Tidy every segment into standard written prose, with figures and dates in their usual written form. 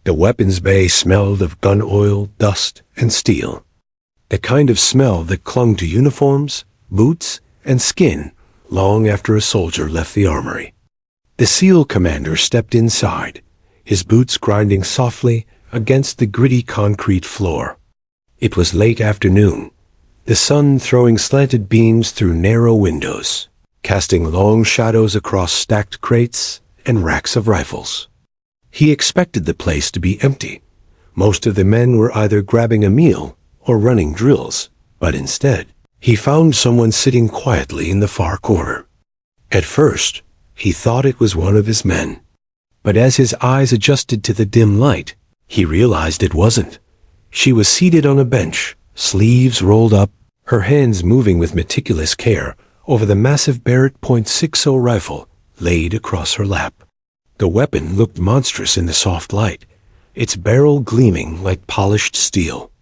The weapon's bay smelled of gun oil, dust, and steel. The kind of smell that clung to uniforms, boots, and skin long after a soldier left the armory. The SEAL commander stepped inside, his boots grinding softly against the gritty concrete floor. It was late afternoon, the sun throwing slanted beams through narrow windows, casting long shadows across stacked crates and racks of rifles. He expected the place to be empty. Most of the men were either grabbing a meal or running drills, but instead, he found someone sitting quietly in the far corner. At first, he thought it was one of his men. But as his eyes adjusted to the dim light, he realized it wasn't. She was seated on a bench, sleeves rolled up, her hands moving with meticulous care over the massive Barrett.60 rifle laid across her lap. The weapon looked monstrous in the soft light, its barrel gleaming like polished steel.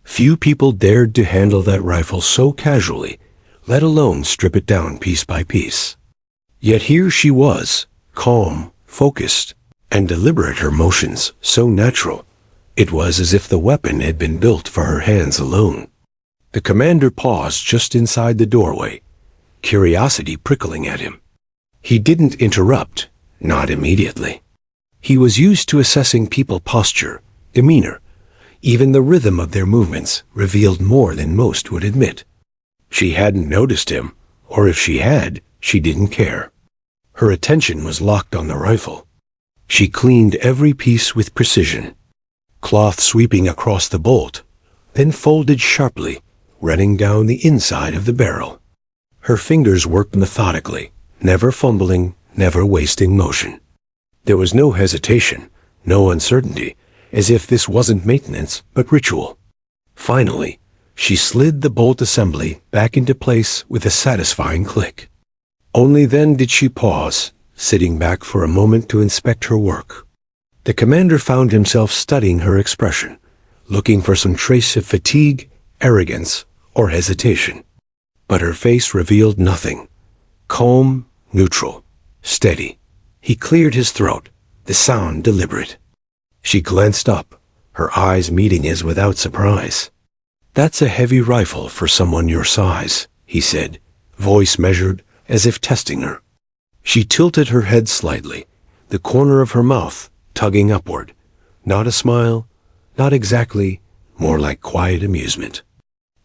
Few people dared to handle that rifle so casually, let alone strip it down piece by piece. Yet here she was, calm, focused, and deliberate, her motions so natural. It was as if the weapon had been built for her hands alone. The commander paused just inside the doorway, curiosity prickling at him. He didn't interrupt, not immediately. He was used to assessing people's posture, demeanor. Even the rhythm of their movements revealed more than most would admit. She hadn't noticed him, or if she had, she didn't care. Her attention was locked on the rifle. She cleaned every piece with precision, cloth sweeping across the bolt, then folded sharply, running down the inside of the barrel. Her fingers worked methodically, never fumbling, never wasting motion. There was no hesitation, no uncertainty, as if this wasn't maintenance but ritual. Finally, she slid the bolt assembly back into place with a satisfying click. Only then did she pause, sitting back for a moment to inspect her work. The commander found himself studying her expression, looking for some trace of fatigue, arrogance, or hesitation. But her face revealed nothing. Calm, neutral, steady. He cleared his throat, the sound deliberate. She glanced up, her eyes meeting his without surprise. "That's a heavy rifle for someone your size," he said, voice measured, as if testing her. She tilted her head slightly, the corner of her mouth tugging upward. Not a smile, not exactly, more like quiet amusement.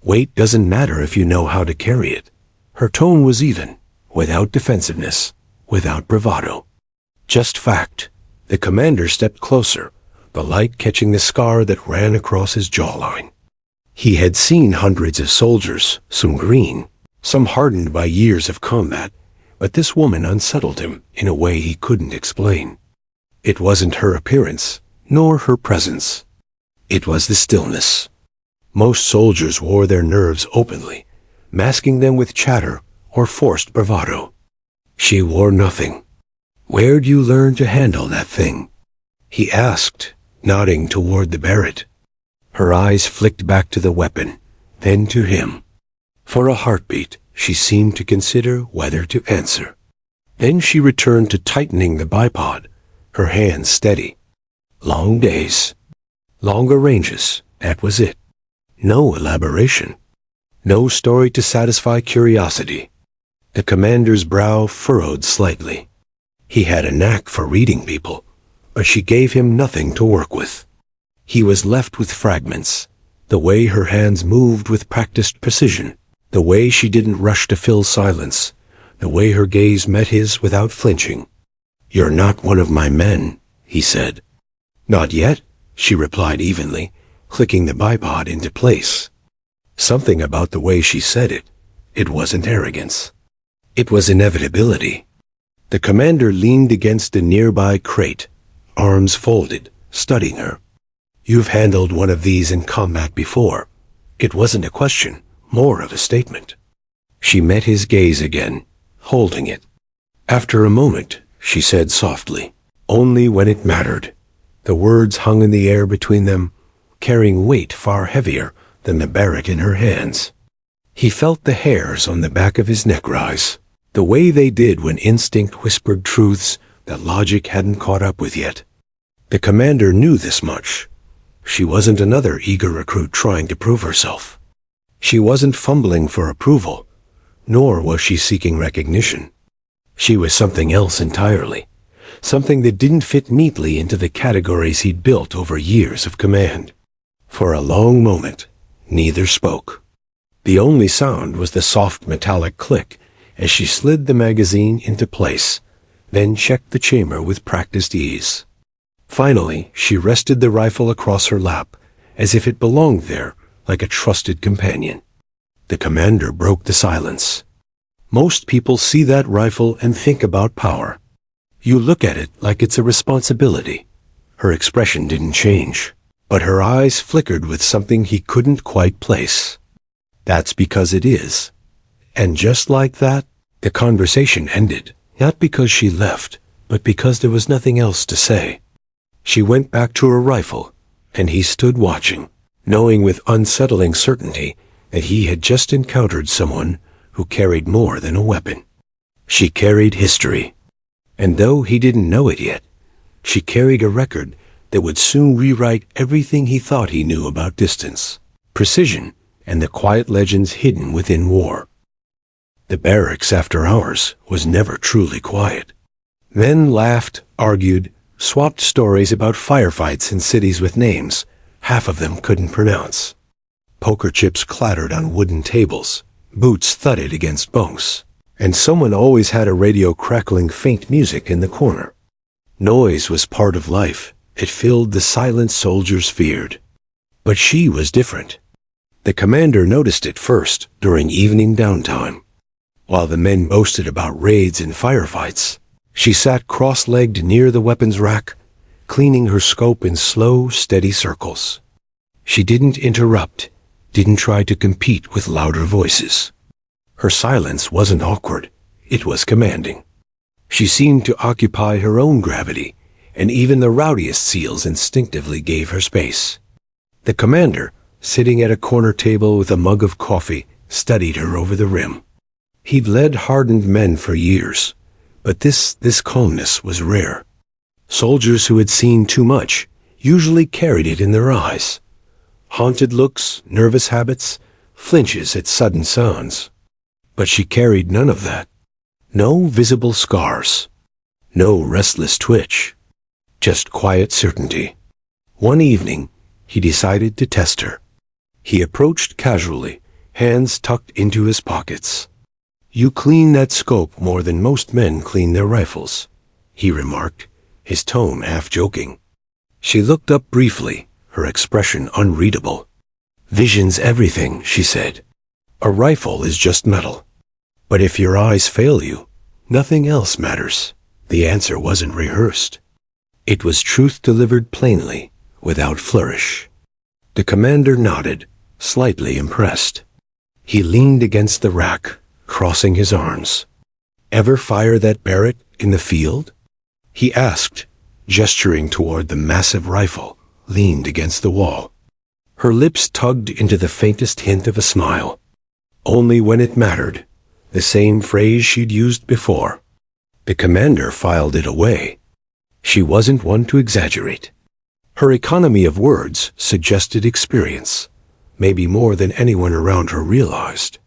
"Weight doesn't matter if you know how to carry it." Her tone was even, without defensiveness, without bravado. Just fact. The commander stepped closer, the light catching the scar that ran across his jawline. He had seen hundreds of soldiers, some green, some hardened by years of combat, but this woman unsettled him in a way he couldn't explain. It wasn't her appearance, nor her presence. It was the stillness. Most soldiers wore their nerves openly, masking them with chatter or forced bravado. She wore nothing. "Where'd you learn to handle that thing?" he asked, nodding toward the Barrett. Her eyes flicked back to the weapon, then to him. For a heartbeat, she seemed to consider whether to answer. Then she returned to tightening the bipod, her hands steady. Long days, longer ranges, that was it. No elaboration. No story to satisfy curiosity. The commander's brow furrowed slightly. He had a knack for reading people, but she gave him nothing to work with. He was left with fragments, the way her hands moved with practiced precision, the way she didn't rush to fill silence, the way her gaze met his without flinching. "You're not one of my men," he said. "Not yet," she replied evenly, clicking the bipod into place. Something about the way she said it. It wasn't arrogance. It was inevitability. The commander leaned against a nearby crate, arms folded, studying her. "You've handled one of these in combat before." It wasn't a question, more of a statement. She met his gaze again, holding it. After a moment, she said softly, "Only when it mattered." The words hung in the air between them, carrying weight far heavier than the Barrett in her hands. He felt the hairs on the back of his neck rise, the way they did when instinct whispered truths that logic hadn't caught up with yet. The commander knew this much. She wasn't another eager recruit trying to prove herself. She wasn't fumbling for approval, nor was she seeking recognition. She was something else entirely, something that didn't fit neatly into the categories he'd built over years of command. For a long moment, neither spoke. The only sound was the soft metallic click as she slid the magazine into place, then checked the chamber with practiced ease. Finally, she rested the rifle across her lap, as if it belonged there, like a trusted companion. The commander broke the silence. Most people see that rifle and think about power. You look at it like it's a responsibility. Her expression didn't change, but her eyes flickered with something he couldn't quite place. That's because it is. And just like that, the conversation ended, not because she left, but because there was nothing else to say. She went back to her rifle, and he stood watching, knowing with unsettling certainty that he had just encountered someone who carried more than a weapon. She carried history. And though he didn't know it yet, she carried a record that would soon rewrite everything he thought he knew about distance, precision, and the quiet legends hidden within war. The barracks after hours was never truly quiet. Men laughed, argued, swapped stories about firefights in cities with names half of them couldn't pronounce. Poker chips clattered on wooden tables, boots thudded against bunks, and someone always had a radio crackling faint music in the corner. Noise was part of life. It filled the silence soldiers feared. But she was different. The commander noticed it first during evening downtime. While the men boasted about raids and firefights, she sat cross-legged near the weapons rack, cleaning her scope in slow, steady circles. She didn't interrupt, didn't try to compete with louder voices. Her silence wasn't awkward, it was commanding. She seemed to occupy her own gravity, and even the rowdiest SEALs instinctively gave her space. The commander, sitting at a corner table with a mug of coffee, studied her over the rim. He'd led hardened men for years, but this calmness was rare. Soldiers who had seen too much usually carried it in their eyes. Haunted looks, nervous habits, flinches at sudden sounds. But she carried none of that. No visible scars. No restless twitch. Just quiet certainty. One evening, he decided to test her. He approached casually, hands tucked into his pockets. "You clean that scope more than most men clean their rifles," he remarked, his tone half-joking. She looked up briefly, her expression unreadable. "Vision's everything," she said. "A rifle is just metal. But if your eyes fail you, nothing else matters." The answer wasn't rehearsed. It was truth delivered plainly, without flourish. The commander nodded, slightly impressed. He leaned against the rack, crossing his arms. "Ever fire that Barrett in the field?" he asked, gesturing toward the massive rifle leaned against the wall. Her lips tugged into the faintest hint of a smile. Only when it mattered, the same phrase she'd used before. The commander filed it away. She wasn't one to exaggerate. Her economy of words suggested experience, maybe more than anyone around her realized.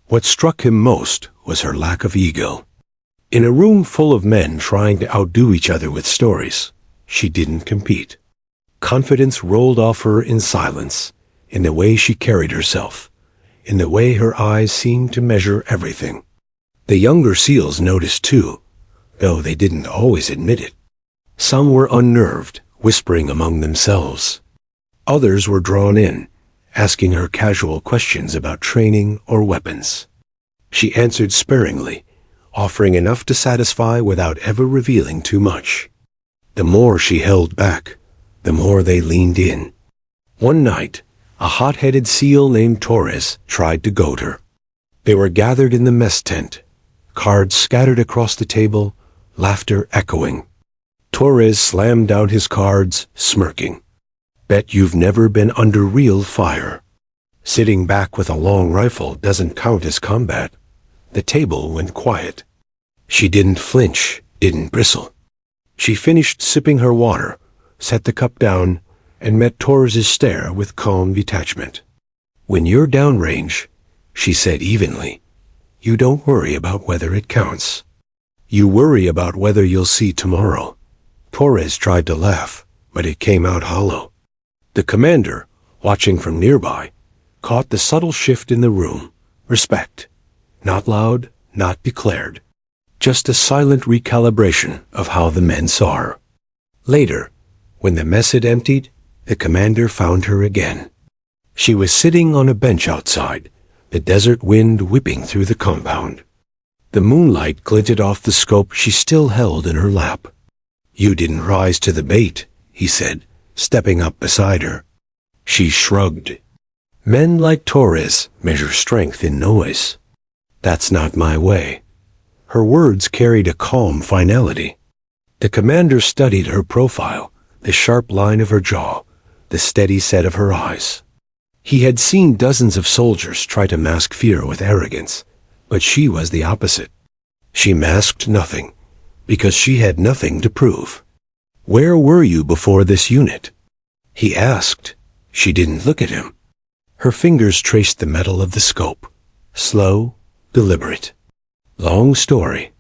What struck him most was her lack of ego. In a room full of men trying to outdo each other with stories, she didn't compete. Confidence rolled off her in silence, in the way she carried herself, in the way her eyes seemed to measure everything. The younger SEALs noticed too, though they didn't always admit it. Some were unnerved, whispering among themselves. Others were drawn in, asking her casual questions about training or weapons. She answered sparingly, offering enough to satisfy without ever revealing too much. The more she held back, the more they leaned in. One night, a hot-headed SEAL named Torres tried to goad her. They were gathered in the mess tent, cards scattered across the table, laughter echoing. Torres slammed down his cards, smirking. "Bet you've never been under real fire. Sitting back with a long rifle doesn't count as combat." The table went quiet. She didn't flinch, didn't bristle. She finished sipping her water, set the cup down, and met Torres's stare with calm detachment. "When you're downrange," she said evenly, "you don't worry about whether it counts. You worry about whether you'll see tomorrow." Torres tried to laugh, but it came out hollow. The commander, watching from nearby, caught the subtle shift in the room. Respect. Not loud, not declared. Just a silent recalibration of how the men saw her. Later, when the mess had emptied, the commander found her again. She was sitting on a bench outside, the desert wind whipping through the compound. The moonlight glinted off the scope she still held in her lap. "You didn't rise to the bait," he said, stepping up beside her. She shrugged. "Men like Torres measure strength in noise. That's not my way." Her words carried a calm finality. The commander studied her profile, the sharp line of her jaw, the steady set of her eyes. He had seen dozens of soldiers try to mask fear with arrogance, but she was the opposite. She masked nothing, because she had nothing to prove. "Where were you before this unit?" he asked. She didn't look at him. Her fingers traced the metal of the scope. Slow, deliberate. Long story.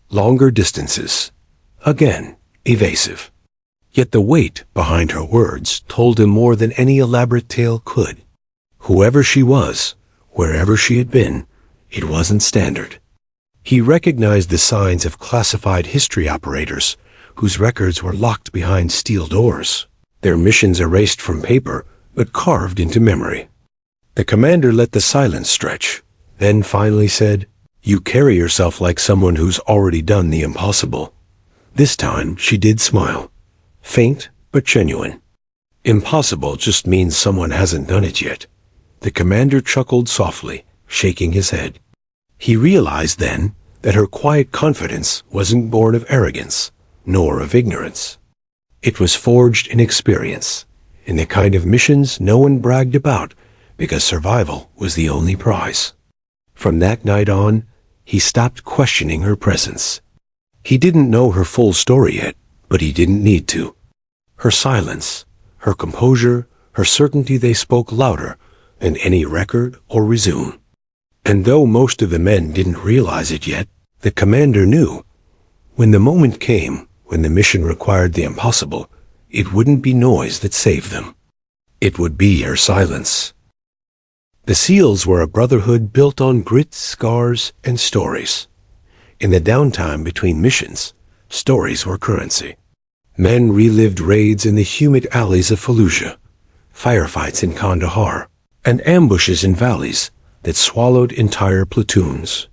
Longer distances. Again, evasive. Yet the weight behind her words told him more than any elaborate tale could. Whoever she was, wherever she had been, it wasn't standard. He recognized the signs of classified history operators whose records were locked behind steel doors, their missions erased from paper but carved into memory. The commander let the silence stretch, then finally said, "You carry yourself like someone who's already done the impossible." This time she did smile. Faint but genuine. Impossible just means someone hasn't done it yet. The commander chuckled softly, shaking his head. He realized then that her quiet confidence wasn't born of arrogance, nor of ignorance. It was forged in experience, in the kind of missions no one bragged about, because survival was the only prize. From that night on, he stopped questioning her presence. He didn't know her full story yet, but he didn't need to. Her silence, her composure, her certainty, they spoke louder than any record or resume. And though most of the men didn't realize it yet, the commander knew. When the moment came, when the mission required the impossible, it wouldn't be noise that saved them. It would be her silence. The SEALs were a brotherhood built on grit, scars, and stories. In the downtime between missions, stories were currency. Men relived raids in the humid alleys of Fallujah, firefights in Kandahar, and ambushes in valleys that swallowed entire platoons.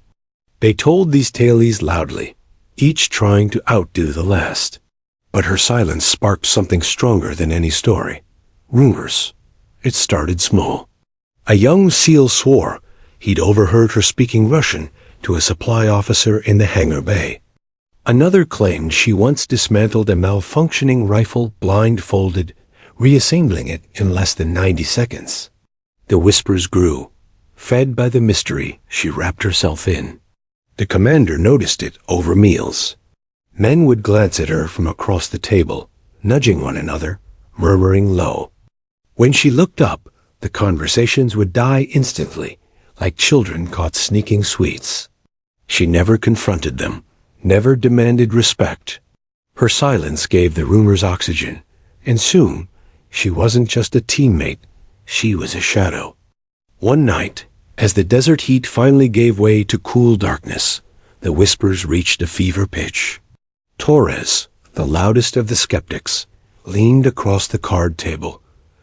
They told these tales loudly, each trying to outdo the last. But her silence sparked something stronger than any story. Rumors. It started small. A young SEAL swore he'd overheard her speaking Russian to a supply officer in the hangar bay. Another claimed she once dismantled a malfunctioning rifle blindfolded, reassembling it in less than 90 seconds. The whispers grew, fed by the mystery she wrapped herself in. The commander noticed it over meals. Men would glance at her from across the table, nudging one another, murmuring low. When she looked up, the conversations would die instantly, like children caught sneaking sweets. She never confronted them, never demanded respect. Her silence gave the rumors oxygen, and soon she wasn't just a teammate, she was a shadow. One night, as the desert heat finally gave way to cool darkness, the whispers reached a fever pitch. Torres, the loudest of the skeptics, leaned across the card table,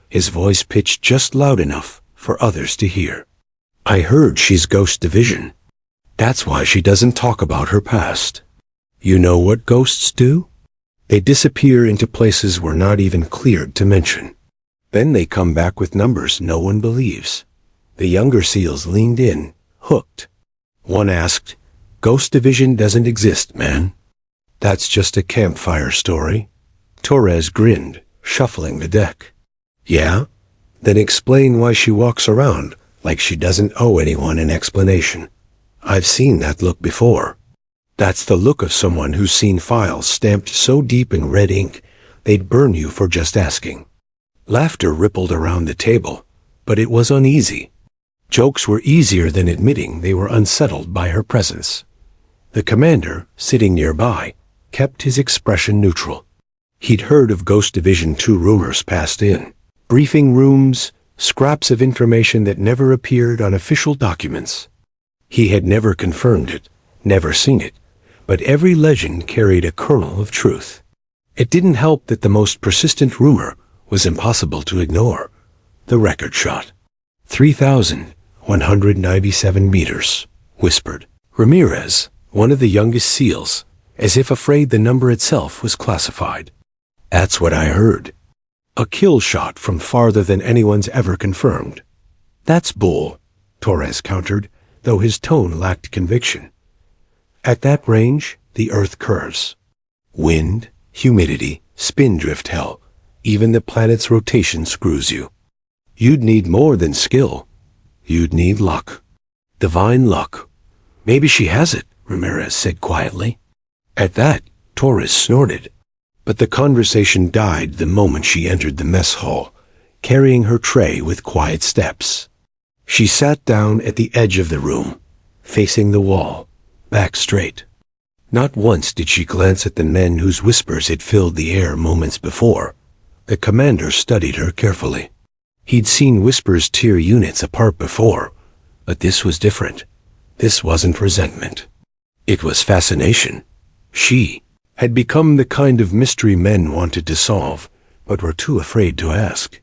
his voice pitched just loud enough for others to hear. "I heard she's Ghost Division. That's why she doesn't talk about her past. You know what ghosts do? They disappear into places we're not even cleared to mention. Then they come back with numbers no one believes." The younger SEALs leaned in, hooked. One asked, "Ghost Division doesn't exist, man. That's just a campfire story." Torres grinned, shuffling the deck. "Yeah? Then explain why she walks around like she doesn't owe anyone an explanation. I've seen that look before." That's the look of someone who's seen files stamped so deep in red ink They'd burn you for just asking. Laughter rippled around the table, but it was uneasy. Jokes were easier than admitting they were unsettled by her presence. The commander, sitting nearby, kept his expression neutral. He'd heard of Ghost Division 2 rumors passed in. Briefing rooms, scraps of information that never appeared on official documents. He had never confirmed it, never seen it, but every legend carried a kernel of truth. It didn't help that the most persistent rumor was impossible to ignore. The record shot. 3,197 meters, whispered Ramirez, one of the youngest SEALs, as if afraid the number itself was classified. That's what I heard. A kill shot from farther than anyone's ever confirmed. That's bull, Torres countered, though his tone lacked conviction. At that range, the Earth curves. Wind, humidity, spin drift hell, even the planet's rotation screws you. You'd need more than skill. You'd need luck. Divine luck. Maybe she has it, Ramirez said quietly. At that, Torres snorted. But the conversation died the moment she entered the mess hall, carrying her tray with quiet steps. She sat down at the edge of the room, facing the wall, back straight. Not once did she glance at the men whose whispers had filled the air moments before. The commander studied her carefully. He'd seen whispers tear units apart before, but this was different. This wasn't resentment. It was fascination. She had become the kind of mystery men wanted to solve, but were too afraid to ask.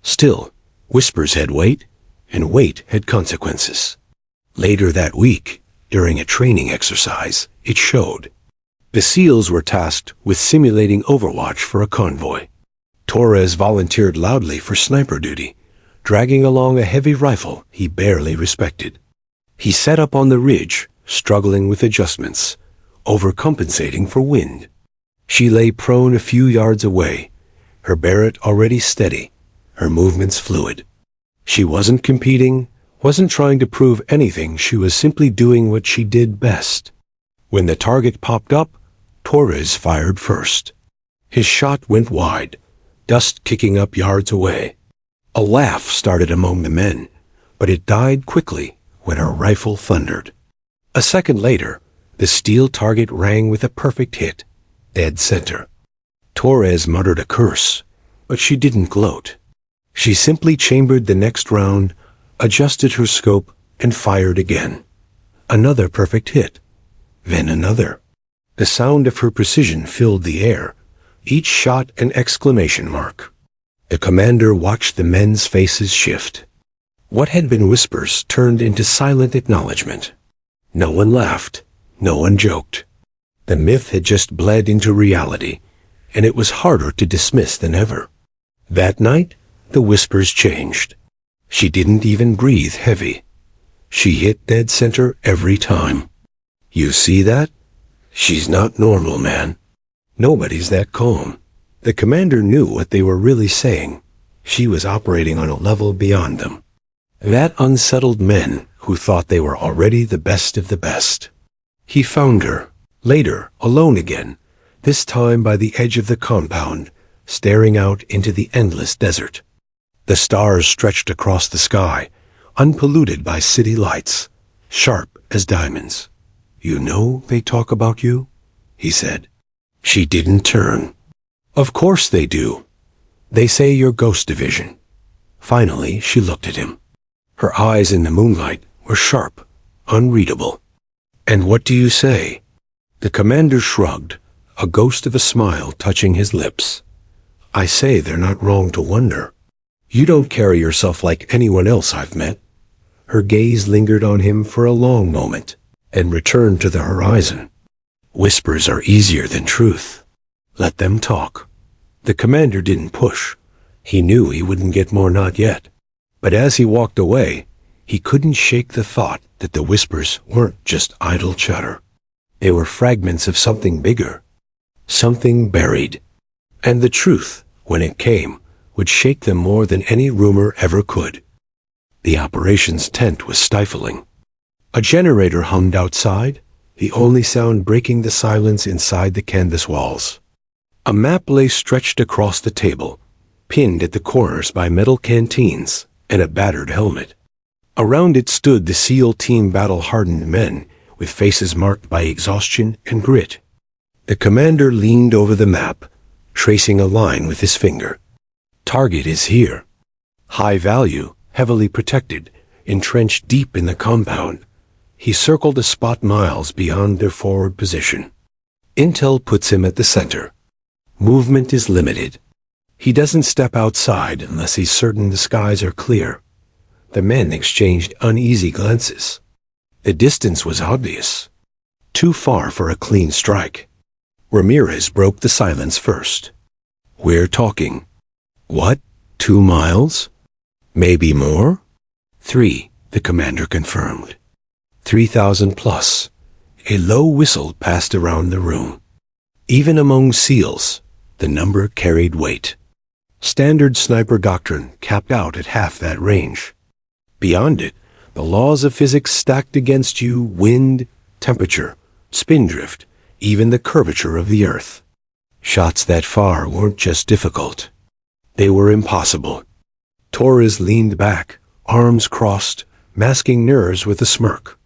Still, whispers had weight, and weight had consequences. Later that week, during a training exercise, it showed. The SEALs were tasked with simulating overwatch for a convoy. Torres volunteered loudly for sniper duty, dragging along a heavy rifle he barely respected. He sat up on the ridge, struggling with adjustments, overcompensating for wind. She lay prone a few yards away, her Barrett already steady, her movements fluid. She wasn't competing, wasn't trying to prove anything, she was simply doing what she did best. When the target popped up, Torres fired first. His shot went wide, dust kicking up yards away. A laugh started among the men, but it died quickly when her rifle thundered. A second later, the steel target rang with a perfect hit, dead center. Torres muttered a curse, but she didn't gloat. She simply chambered the next round, adjusted her scope, and fired again. Another perfect hit, then another. The sound of her precision filled the air, each shot an exclamation mark. The commander watched the men's faces shift. What had been whispers turned into silent acknowledgement. No one laughed. No one joked. The myth had just bled into reality, and it was harder to dismiss than ever. That night, the whispers changed. She didn't even breathe heavy. She hit dead center every time. You see that? She's not normal, man. Nobody's that calm. The commander knew what they were really saying. She was operating on a level beyond them. That unsettled men who thought they were already the best of the best. He found her, later, alone again, this time by the edge of the compound, staring out into the endless desert. The stars stretched across the sky, unpolluted by city lights, sharp as diamonds. You know they talk about you? He said. She didn't turn. Of course they do. They say you're Ghost Division. Finally, she looked at him. Her eyes in the moonlight were sharp, unreadable. And what do you say? The commander shrugged, a ghost of a smile touching his lips. I say they're not wrong to wonder. You don't carry yourself like anyone else I've met. Her gaze lingered on him for a long moment, and returned to the horizon. Whispers are easier than truth. Let them talk. The commander didn't push. He knew he wouldn't get more not yet. But as he walked away, he couldn't shake the thought that the whispers weren't just idle chatter. They were fragments of something bigger, something buried. And the truth, when it came, would shake them more than any rumor ever could. The operations tent was stifling. A generator hummed outside, the only sound breaking the silence inside the canvas walls. A map lay stretched across the table, pinned at the corners by metal canteens and a battered helmet. Around it stood the SEAL team battle-hardened men with faces marked by exhaustion and grit. The commander leaned over the map, tracing a line with his finger. Target is here. High value, heavily protected, entrenched deep in the compound. He circled a spot miles beyond their forward position. Intel puts him at the center. Movement is limited. He doesn't step outside unless he's certain the skies are clear. The men exchanged uneasy glances. The distance was obvious. Too far for a clean strike. Ramirez broke the silence first. We're talking. What? 2 miles? Maybe more? 3, the commander confirmed. 3,000 plus. A low whistle passed around the room. Even among SEALs, the number carried weight. Standard sniper doctrine capped out at half that range. Beyond it, the laws of physics stacked against you: wind, temperature, spin drift, even the curvature of the earth. Shots that far weren't just difficult. They were impossible. Torres leaned back, arms crossed, masking nerves with a smirk.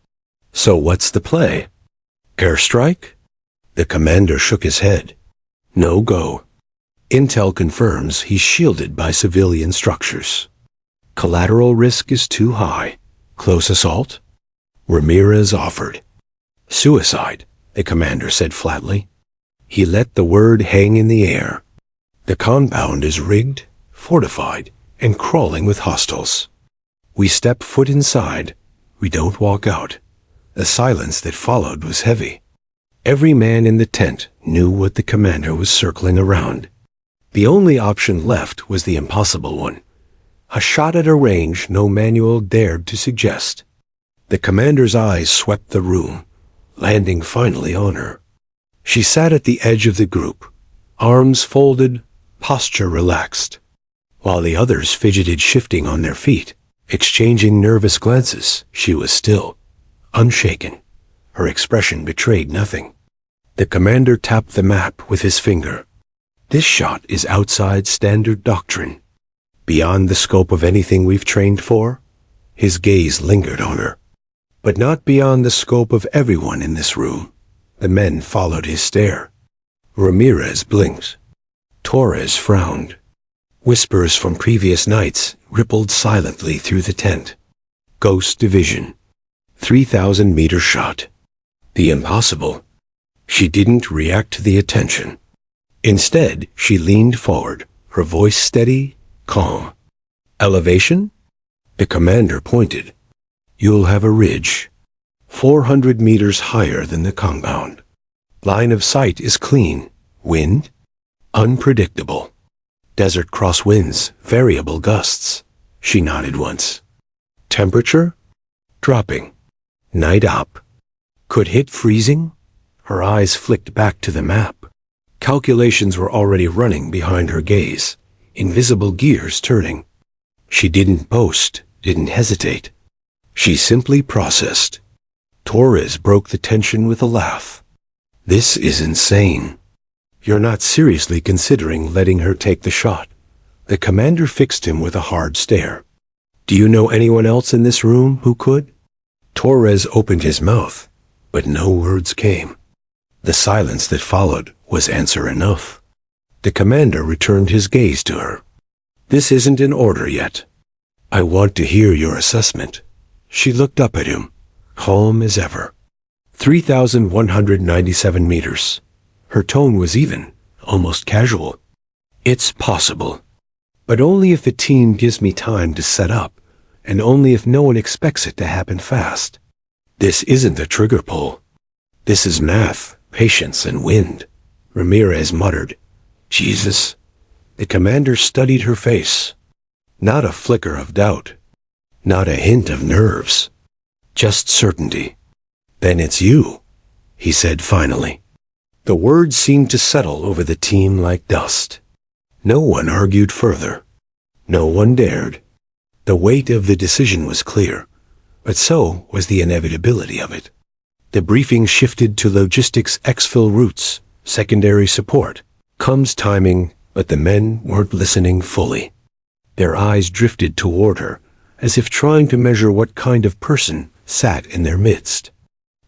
So what's the play? Airstrike? The commander shook his head. No go. Intel confirms he's shielded by civilian structures. Collateral risk is too high. Close assault? Ramirez offered. Suicide, the commander said flatly. He let the word hang in the air. The compound is rigged, fortified, and crawling with hostiles. We step foot inside. We don't walk out. The silence that followed was heavy. Every man in the tent knew what the commander was circling around. The only option left was the impossible one. A shot at a range no manual dared to suggest. The commander's eyes swept the room, landing finally on her. She sat at the edge of the group, arms folded, posture relaxed, while the others fidgeted, shifting on their feet, exchanging nervous glances. She was still, unshaken. Her expression betrayed nothing. The commander tapped the map with his finger. This shot is outside standard doctrine. Beyond the scope of anything we've trained for. His gaze lingered on her. But not beyond the scope of everyone in this room. The men followed his stare. Ramirez blinked. Torres frowned. Whispers from previous nights rippled silently through the tent. Ghost division. 3,000-meter shot. The impossible. She didn't react to the attention. Instead, she leaned forward, her voice steady, calm. Elevation? The commander pointed. You'll have a ridge. 400 meters higher than the compound. Line of sight is clean. Wind? Unpredictable. Desert crosswinds, variable gusts. She nodded once. Temperature? Dropping. Night up. Could hit freezing? Her eyes flicked back to the map. Calculations were already running behind her gaze, invisible gears turning. She didn't boast, didn't hesitate. She simply processed. Torres broke the tension with a laugh. This is insane. You're not seriously considering letting her take the shot. The commander fixed him with a hard stare. Do you know anyone else in this room who could? Torres opened his mouth, but no words came. The silence that followed was answer enough. The commander returned his gaze to her. This isn't in order yet. I want to hear your assessment. She looked up at him, calm as ever. 3,197 meters. Her tone was even, almost casual. It's possible. But only if the team gives me time to set up, and only if no one expects it to happen fast. This isn't a trigger pull. This is math, patience, and wind. Ramirez muttered. Jesus. The commander studied her face. Not a flicker of doubt. Not a hint of nerves. Just certainty. Then it's you, he said finally. The words seemed to settle over the team like dust. No one argued further. No one dared. The weight of the decision was clear, but so was the inevitability of it. The briefing shifted to logistics exfil routes, secondary support, Comes timing, but the men weren't listening fully. Their eyes drifted toward her, as if trying to measure what kind of person sat in their midst.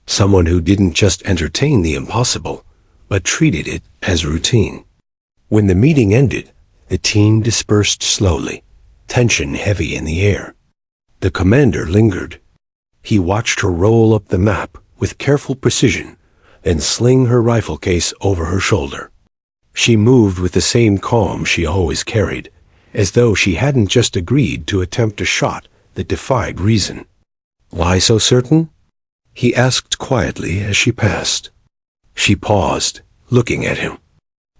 Someone who didn't just entertain the impossible, but treated it as routine. When the meeting ended, the team dispersed slowly, tension heavy in the air. The commander lingered. He watched her roll up the map with careful precision, then sling her rifle case over her shoulder. She moved with the same calm she always carried, as though she hadn't just agreed to attempt a shot that defied reason. "Why so certain?" he asked quietly as she passed. She paused, looking at him.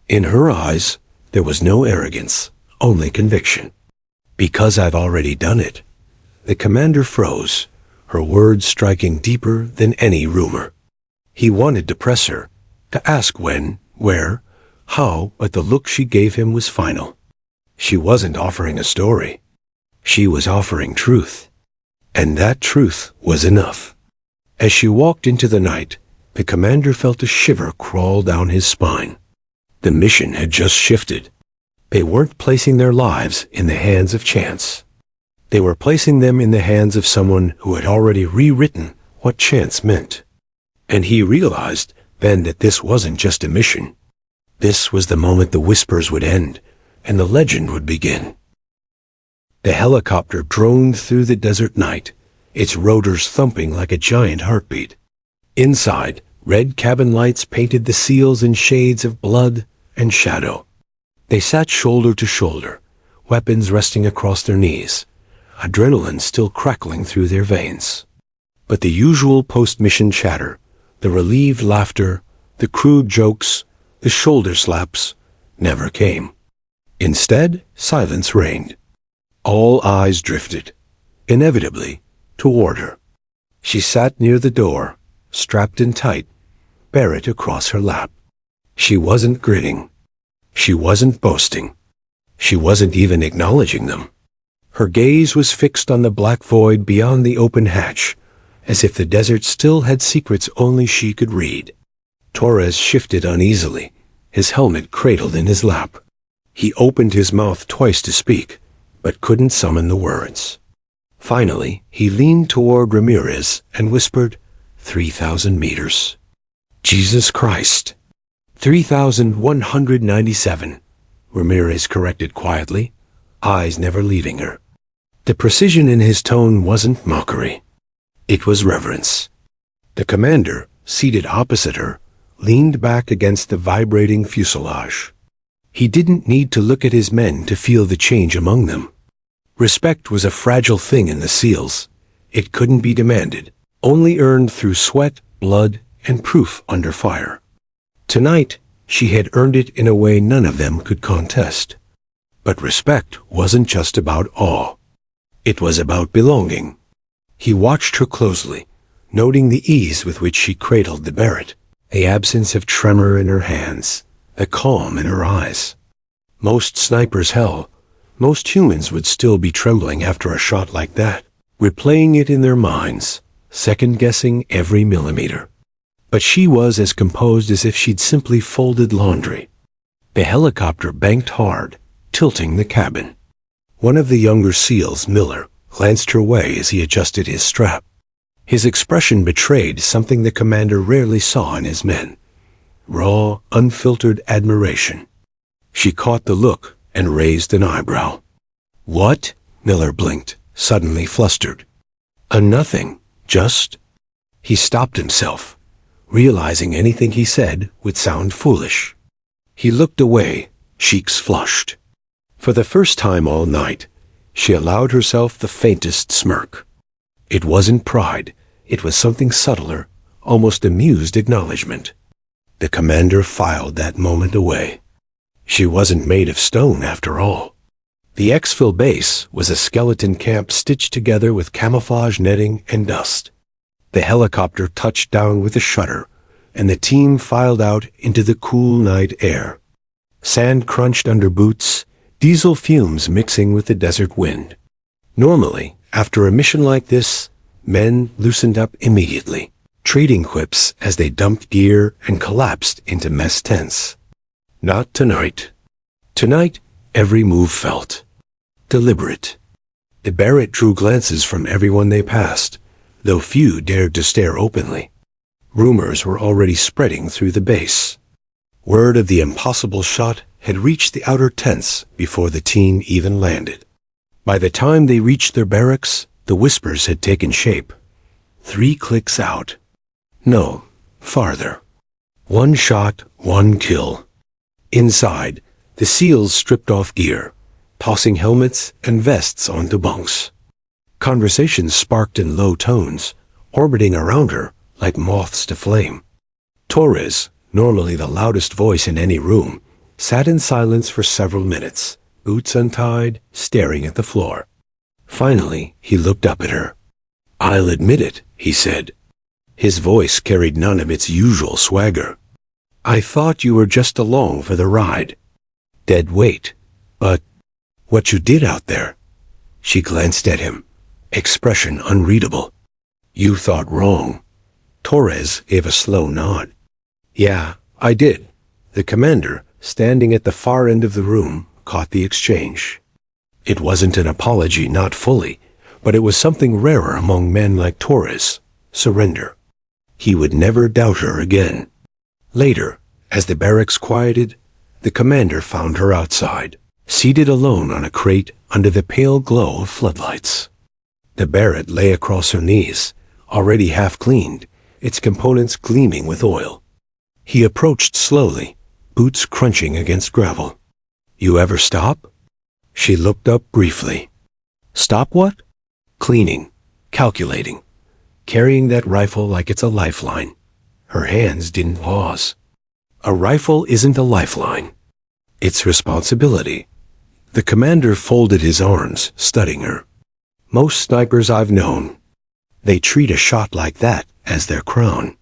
In her eyes, there was no arrogance, only conviction. "Because I've already done it." The commander froze, her words striking deeper than any rumor. He wanted to press her, to ask when, where, how, but the look she gave him was final. She wasn't offering a story. She was offering truth. And that truth was enough. As she walked into the night, the commander felt a shiver crawl down his spine. The mission had just shifted. They weren't placing their lives in the hands of chance. They were placing them in the hands of someone who had already rewritten what chance meant. And he realized then that this wasn't just a mission. This was the moment the whispers would end, and the legend would begin. The helicopter droned through the desert night, its rotors thumping like a giant heartbeat. Inside, red cabin lights painted the seals in shades of blood and shadow. They sat shoulder to shoulder, weapons resting across their knees, adrenaline still crackling through their veins. But the usual post-mission chatter, the relieved laughter, the crude jokes, the shoulder slaps, never came. Instead, silence reigned. All eyes drifted, inevitably, toward her. She sat near the door, strapped in tight, Barrett across her lap. She wasn't grinning. She wasn't boasting. She wasn't even acknowledging them. Her gaze was fixed on the black void beyond the open hatch, as if the desert still had secrets only she could read. Torres shifted uneasily, his helmet cradled in his lap. He opened his mouth twice to speak, but couldn't summon the words. Finally, he leaned toward Ramirez and whispered, 3,000 meters. Jesus Christ. 3,197, Ramirez corrected quietly, eyes never leaving her. The precision in his tone wasn't mockery. It was reverence. The commander, seated opposite her, leaned back against the vibrating fuselage. He didn't need to look at his men to feel the change among them. Respect was a fragile thing in the SEALs. It couldn't be demanded, only earned through sweat, blood, and proof under fire. Tonight, she had earned it in a way none of them could contest. But respect wasn't just about awe. It was about belonging. He watched her closely, noting the ease with which she cradled the Barrett, the absence of tremor in her hands, the calm in her eyes. Most snipers, hell, most humans would still be trembling after a shot like that, replaying it in their minds, second-guessing every millimeter. But she was as composed as if she'd simply folded laundry. The helicopter banked hard, tilting the cabin. One of the younger SEALs, Miller, glanced her way as he adjusted his strap. His expression betrayed something the commander rarely saw in his men. Raw, unfiltered admiration. She caught the look and raised an eyebrow. "What?" Miller blinked, suddenly flustered. Nothing, just..." He stopped himself, realizing anything he said would sound foolish. He looked away, cheeks flushed. For the first time all night, she allowed herself the faintest smirk. It wasn't pride, it was something subtler, almost amused acknowledgement. The commander filed that moment away. She wasn't made of stone after all. The exfil base was a skeleton camp stitched together with camouflage netting and dust. The helicopter touched down with a shudder, and the team filed out into the cool night air. Sand crunched under boots, diesel fumes mixing with the desert wind. Normally, after a mission like this, men loosened up immediately, trading quips as they dumped gear and collapsed into mess tents. Not tonight. Tonight, every move felt deliberate. The Barrett drew glances from everyone they passed, though few dared to stare openly. Rumors were already spreading through the base. Word of the impossible shot had reached the outer tents before the team even landed. By the time they reached their barracks, the whispers had taken shape. 3 clicks out. No, farther. 1 shot, 1 kill. Inside, the SEALs stripped off gear, tossing helmets and vests onto bunks. Conversations sparked in low tones, orbiting around her like moths to flame. Torres, normally the loudest voice in any room, sat in silence for several minutes, boots untied, staring at the floor. Finally, he looked up at her. "I'll admit it," he said. His voice carried none of its usual swagger. "I thought you were just along for the ride." Dead weight. "But what you did out there?" She glanced at him, expression unreadable. "You thought wrong." Torres gave a slow nod. "Yeah, I did." The commander, standing at the far end of the room, caught the exchange. It wasn't an apology, not fully, but it was something rarer among men like Torres: surrender. He would never doubt her again. Later, as the barracks quieted, the commander found her outside, seated alone on a crate under the pale glow of floodlights. The Barrett lay across her knees, already half cleaned, its components gleaming with oil. He approached slowly, boots crunching against gravel. "You ever stop?" She looked up briefly. "Stop what?" "Cleaning, calculating, carrying that rifle like it's a lifeline." Her hands didn't pause. "A rifle isn't a lifeline. It's responsibility." The commander folded his arms, studying her. "Most snipers I've known, they treat a shot like that as their crown.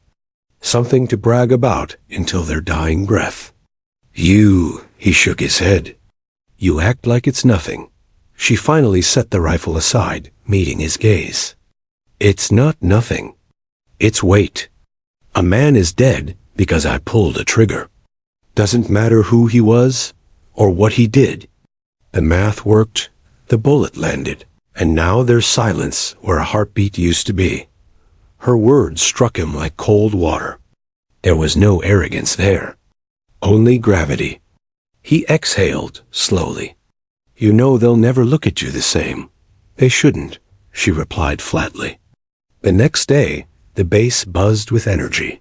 Something to brag about until their dying breath. You," he shook his head, "you act like it's nothing." She finally set the rifle aside, meeting his gaze. "It's not nothing. It's weight. A man is dead because I pulled a trigger. Doesn't matter who he was or what he did. The math worked, the bullet landed, and now there's silence where a heartbeat used to be." Her words struck him like cold water. There was no arrogance there, only gravity. He exhaled slowly. "You know they'll never look at you the same." "They shouldn't," she replied flatly. The next day, the base buzzed with energy.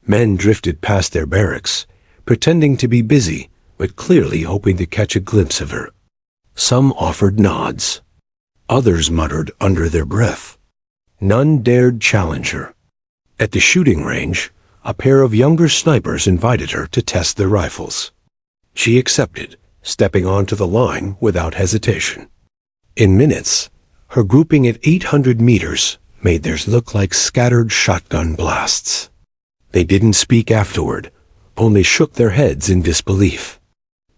Men drifted past their barracks, pretending to be busy, but clearly hoping to catch a glimpse of her. Some offered nods. Others muttered under their breath. None dared challenge her. At the shooting range, a pair of younger snipers invited her to test their rifles. She accepted, stepping onto the line without hesitation. In minutes, her grouping at 800 meters made theirs look like scattered shotgun blasts. They didn't speak afterward, only shook their heads in disbelief.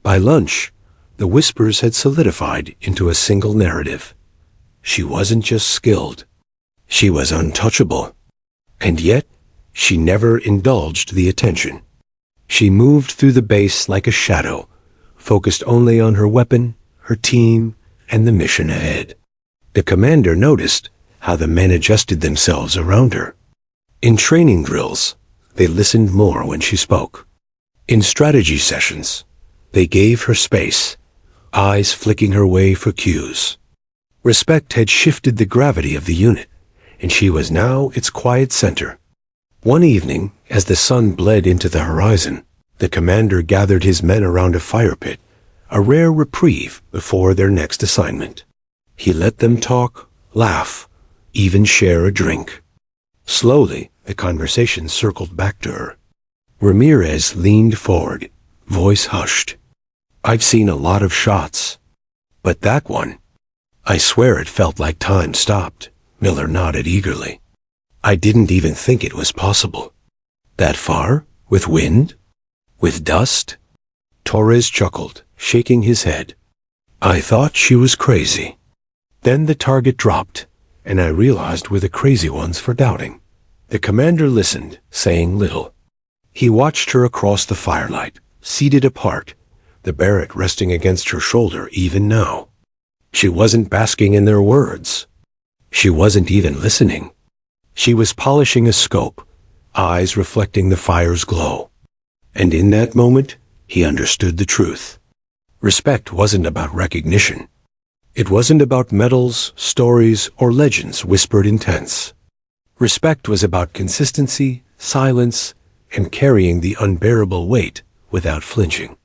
By lunch, the whispers had solidified into a single narrative. She wasn't just skilled. She was untouchable. And yet, she never indulged the attention. She moved through the base like a shadow, focused only on her weapon, her team, and the mission ahead. The commander noticed how the men adjusted themselves around her. In training drills, they listened more when she spoke. In strategy sessions, they gave her space, eyes flicking her way for cues. Respect had shifted the gravity of the unit, and she was now its quiet center. One evening, as the sun bled into the horizon, the commander gathered his men around a fire pit, a rare reprieve before their next assignment. He let them talk, laugh, even share a drink. Slowly, the conversation circled back to her. Ramirez leaned forward, voice hushed. "I've seen a lot of shots, but that one, I swear it felt like time stopped." Miller nodded eagerly. "I didn't even think it was possible." "That far? With wind? With dust?" Torres chuckled, shaking his head. "I thought she was crazy. Then the target dropped, and I realized we're the crazy ones for doubting." The commander listened, saying little. He watched her across the firelight, seated apart, the Barrett resting against her shoulder even now. She wasn't basking in their words. She wasn't even listening. She was polishing a scope, eyes reflecting the fire's glow. And in that moment, he understood the truth. Respect wasn't about recognition. It wasn't about medals, stories, or legends whispered in tents. Respect was about consistency, silence, and carrying the unbearable weight without flinching.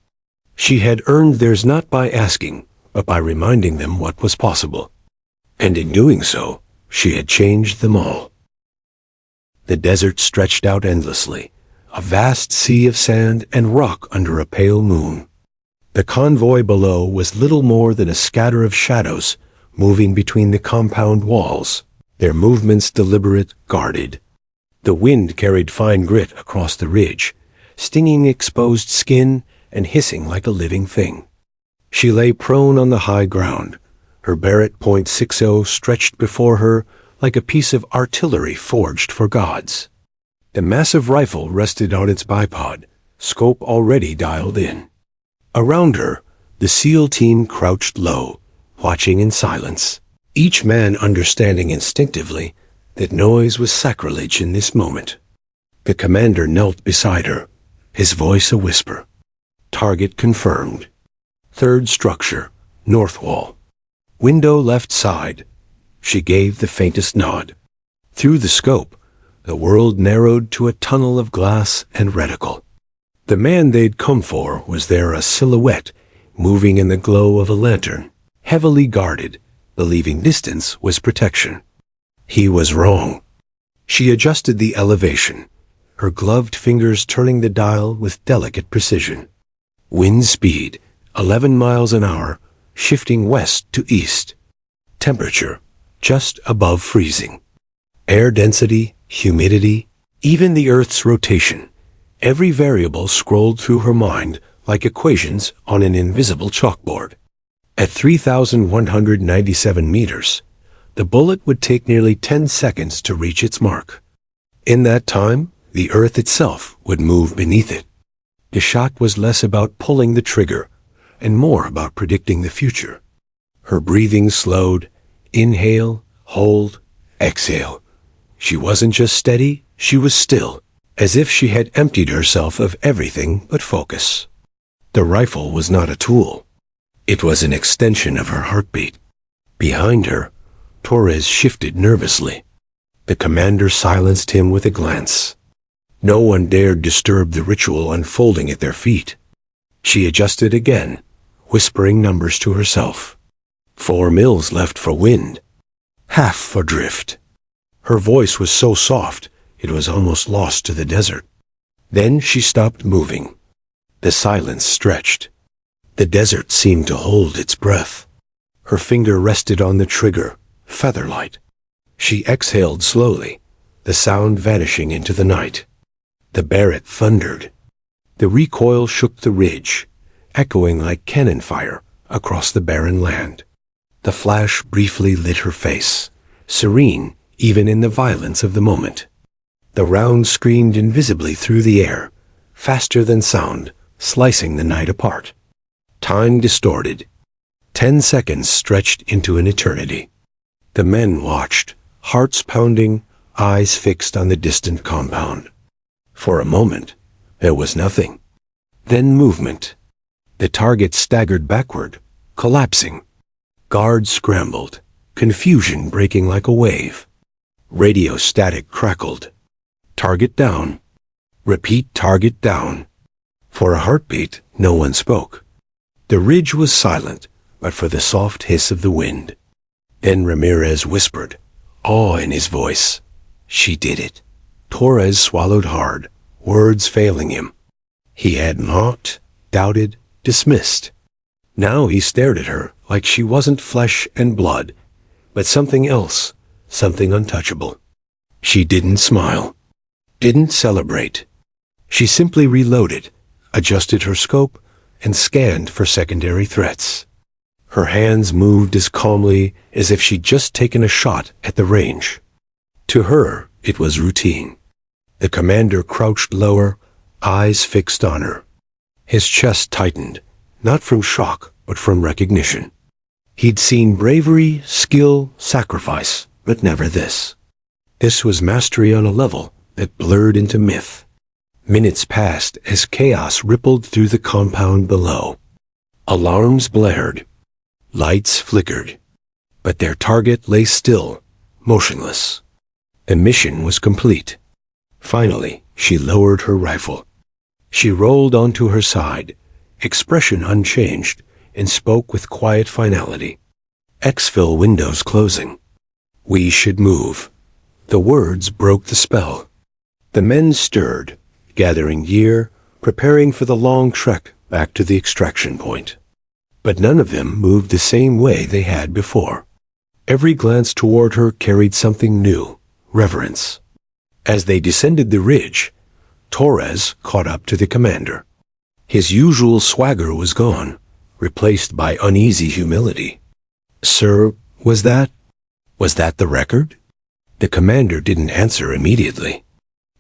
She had earned theirs not by asking, but by reminding them what was possible. And in doing so, she had changed them all. The desert stretched out endlessly, a vast sea of sand and rock under a pale moon. The convoy below was little more than a scatter of shadows moving between the compound walls, their movements deliberate, guarded. The wind carried fine grit across the ridge, stinging exposed skin and hissing like a living thing. She lay prone on the high ground, her Barrett .60 stretched before her like a piece of artillery forged for gods. The massive rifle rested on its bipod, scope already dialed in. Around her, the SEAL team crouched low, watching in silence, each man understanding instinctively that noise was sacrilege in this moment. The commander knelt beside her, his voice a whisper. Target confirmed. Third structure, north wall. Window left side. She gave the faintest nod. Through the scope, the world narrowed to a tunnel of glass and reticle. The man they'd come for was there, a silhouette, moving in the glow of a lantern, heavily guarded, believing distance was protection. He was wrong. She adjusted the elevation, her gloved fingers turning the dial with delicate precision. Wind speed, 11 miles an hour, shifting west to east. Temperature, just above freezing. Air density, humidity, even the Earth's rotation. Every variable scrolled through her mind like equations on an invisible chalkboard. At 3,197 meters, the bullet would take nearly 10 seconds to reach its mark. In that time, the Earth itself would move beneath it. The shot was less about pulling the trigger and more about predicting the future. Her breathing slowed. Inhale, hold, exhale. She wasn't just steady, she was still, as if she had emptied herself of everything but focus. The rifle was not a tool. It was an extension of her heartbeat. Behind her, Torres shifted nervously. The commander silenced him with a glance. No one dared disturb the ritual unfolding at their feet. She adjusted again, whispering numbers to herself. 4 mils left for wind. Half for drift. Her voice was so soft, it was almost lost to the desert. Then she stopped moving. The silence stretched. The desert seemed to hold its breath. Her finger rested on the trigger, featherlight. She exhaled slowly, the sound vanishing into the night. The Barrett thundered. The recoil shook the ridge, echoing like cannon fire across the barren land. The flash briefly lit her face, serene even in the violence of the moment. The round screamed invisibly through the air, faster than sound, slicing the night apart. Time distorted. 10 seconds stretched into an eternity. The men watched, hearts pounding, eyes fixed on the distant compound. For a moment, there was nothing. Then movement. The target staggered backward, collapsing. Guards scrambled, confusion breaking like a wave. Radio static crackled. Target down. Repeat, target down. For a heartbeat, no one spoke. The ridge was silent, but for the soft hiss of the wind. Then Ramirez whispered, awe in his voice. She did it. Torres swallowed hard, words failing him. He had mocked, doubted, dismissed. Now he stared at her like she wasn't flesh and blood, but something else, something untouchable. She didn't smile, didn't celebrate. She simply reloaded, adjusted her scope, and scanned for secondary threats. Her hands moved as calmly as if she'd just taken a shot at the range. To her, it was routine. The commander crouched lower, eyes fixed on her. His chest tightened, not from shock, but from recognition. He'd seen bravery, skill, sacrifice, but never this. This was mastery on a level that blurred into myth. Minutes passed as chaos rippled through the compound below. Alarms blared. Lights flickered. But their target lay still, motionless. The mission was complete. Finally, she lowered her rifle. She rolled onto her side, expression unchanged, and spoke with quiet finality. Exfil windows closing. We should move. The words broke the spell. The men stirred, gathering gear, preparing for the long trek back to the extraction point. But none of them moved the same way they had before. Every glance toward her carried something new, reverence. As they descended the ridge, Torres caught up to the commander. His usual swagger was gone, replaced by uneasy humility. "Sir, was that the record?" The commander didn't answer immediately.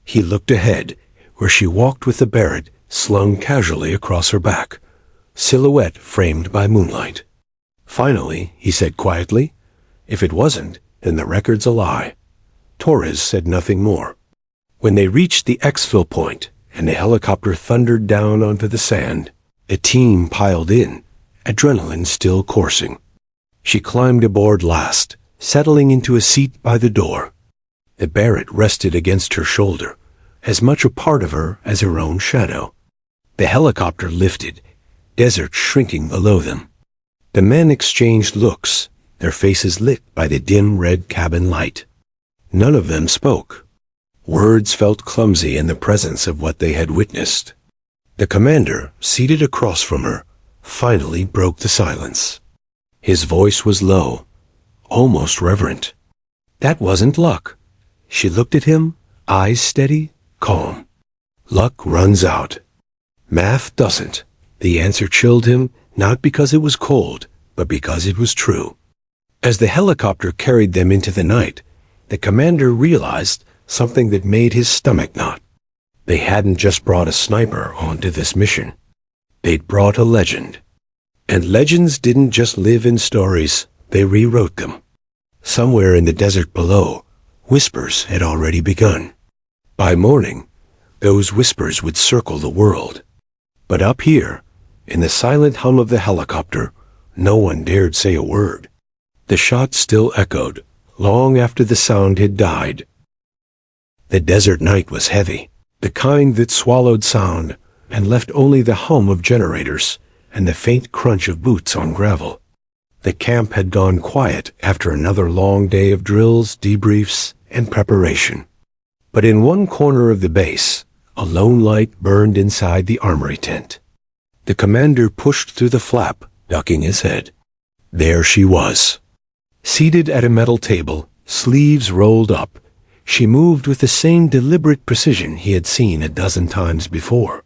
He looked ahead, where she walked with the Barrett slung casually across her back, silhouette framed by moonlight. Finally, he said quietly, "If it wasn't, then the record's a lie." Torres said nothing more. When they reached the exfil point and the helicopter thundered down onto the sand, the team piled in, adrenaline still coursing. She climbed aboard last, settling into a seat by the door. The Barrett rested against her shoulder, as much a part of her as her own shadow. The helicopter lifted, desert shrinking below them. The men exchanged looks, their faces lit by the dim red cabin light. None of them spoke. Words felt clumsy in the presence of what they had witnessed. The commander, seated across from her, finally broke the silence. His voice was low, almost reverent. "That wasn't luck." She looked at him, eyes steady, calm. "Luck runs out. Math doesn't." The answer chilled him, not because it was cold, but because it was true. As the helicopter carried them into the night, the commander realized something that made his stomach knot. They hadn't just brought a sniper onto this mission. They'd brought a legend. And legends didn't just live in stories, they rewrote them. Somewhere in the desert below, whispers had already begun. By morning, those whispers would circle the world. But up here, in the silent hum of the helicopter, no one dared say a word. The shot still echoed, long after the sound had died. The desert night was heavy, the kind that swallowed sound and left only the hum of generators and the faint crunch of boots on gravel. The camp had gone quiet after another long day of drills, debriefs, and preparation. But in one corner of the base, a lone light burned inside the armory tent. The commander pushed through the flap, ducking his head. There she was. Seated at a metal table, sleeves rolled up, she moved with the same deliberate precision he had seen a dozen times before.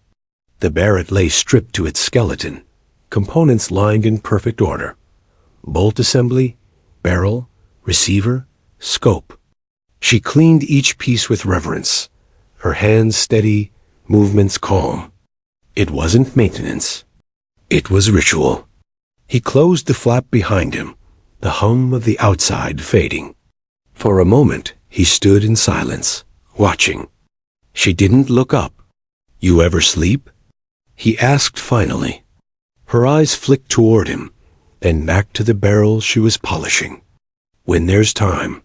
The Barrett lay stripped to its skeleton, components lined in perfect order. Bolt assembly, barrel, receiver, scope. She cleaned each piece with reverence, her hands steady, movements calm. It wasn't maintenance. It was ritual. He closed the flap behind him, the hum of the outside fading. For a moment, he stood in silence, watching. She didn't look up. "You ever sleep?" he asked finally. Her eyes flicked toward him, then back to the barrel she was polishing. "When there's time."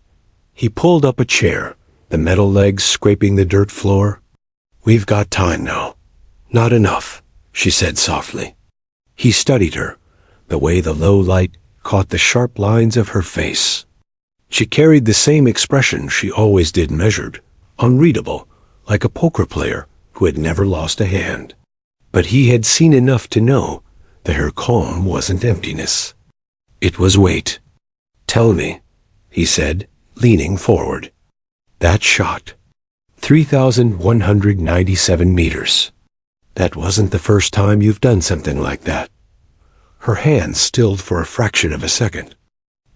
He pulled up a chair, the metal legs scraping the dirt floor. "We've got time now." "Not enough," she said softly. He studied her, the way the low light caught the sharp lines of her face. She carried the same expression she always did, measured, unreadable, like a poker player who had never lost a hand. But he had seen enough to know that her calm wasn't emptiness. It was weight. "Tell me," he said, leaning forward. "That shot. 3,197 meters. That wasn't the first time you've done something like that." Her hands stilled for a fraction of a second.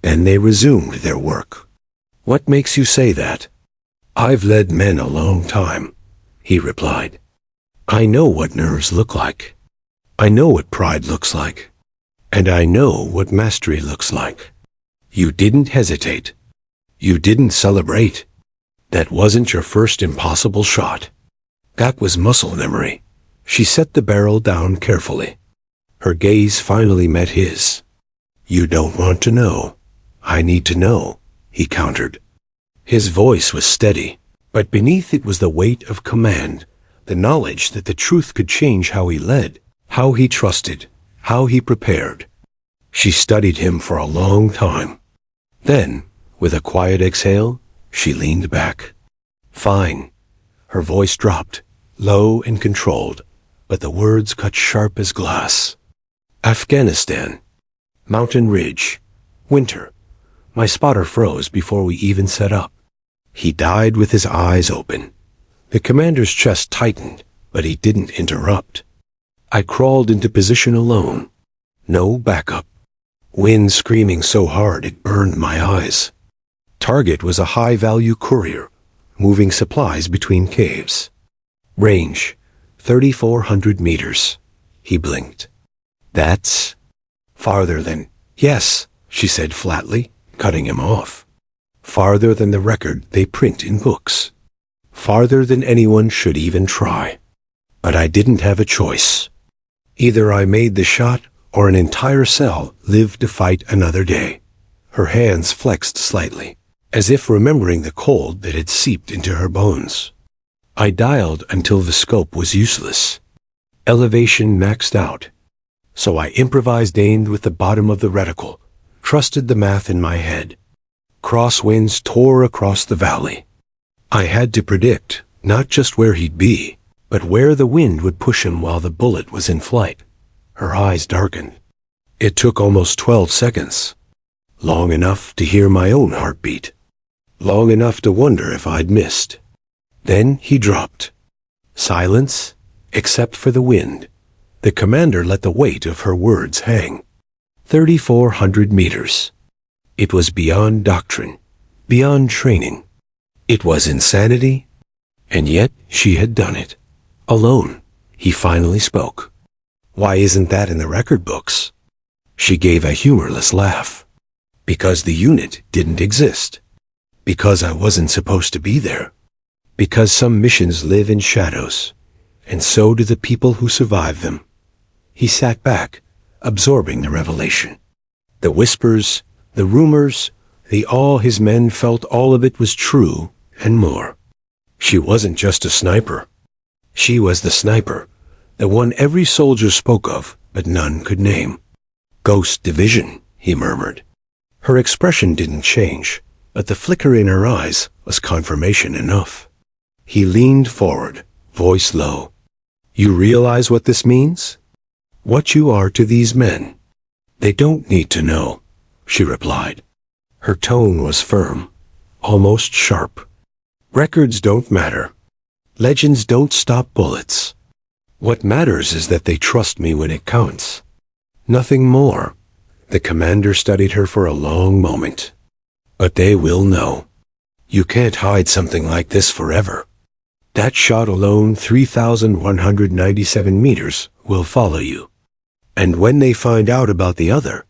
Then they resumed their work. "What makes you say that?" "I've led men a long time," he replied. "I know what nerves look like." I know what pride looks like. And I know what mastery looks like. You didn't hesitate. You didn't celebrate. That wasn't your first impossible shot. That was muscle memory. She set the barrel down carefully. Her gaze finally met his. You don't want to know. I need to know, he countered. His voice was steady, but beneath it was the weight of command, the knowledge that the truth could change how he led, how he trusted, how he prepared. She studied him for a long time. Then, with a quiet exhale, she leaned back. Fine. Her voice dropped, low and controlled, but the words cut sharp as glass. Afghanistan. Mountain ridge. Winter. My spotter froze before we even set up. He died with his eyes open. The commander's chest tightened, but he didn't interrupt. I crawled into position alone. No backup. Wind screaming so hard it burned my eyes. Target was a high-value courier, moving supplies between caves. Range, 3,400 meters. He blinked. That's farther than... Yes, she said flatly, cutting him off. Farther than the record they print in books. Farther than anyone should even try. But I didn't have a choice. Either I made the shot, or an entire cell lived to fight another day. Her hands flexed slightly, as if remembering the cold that had seeped into her bones. I dialed until the scope was useless. Elevation maxed out. So I improvised aimed with the bottom of the reticle, trusted the math in my head. Crosswinds tore across the valley. I had to predict not just where he'd be, but where the wind would push him while the bullet was in flight. Her eyes darkened. It took almost 12 seconds. Long enough to hear my own heartbeat. Long enough to wonder if I'd missed. Then he dropped. Silence, except for the wind. The commander let the weight of her words hang. 3,400 meters. It was beyond doctrine, beyond training. It was insanity, and yet she had done it. Alone, he finally spoke. Why isn't that in the record books? She gave a humorless laugh. Because the unit didn't exist. Because I wasn't supposed to be there. Because some missions live in shadows, and so do the people who survive them. He sat back, absorbing the revelation. The whispers, the rumors, the awe his men felt, all of it was true, and more. She wasn't just a sniper. She was the sniper, the one every soldier spoke of, but none could name. Ghost Division, he murmured. Her expression didn't change, but the flicker in her eyes was confirmation enough. He leaned forward, voice low. You realize what this means? What you are to these men? They don't need to know, she replied. Her tone was firm, almost sharp. Records don't matter. Legends don't stop bullets. What matters is that they trust me when it counts. Nothing more. The commander studied her for a long moment. But they will know. You can't hide something like this forever. That shot alone, 3,197 meters, will follow you. And when they find out about the other,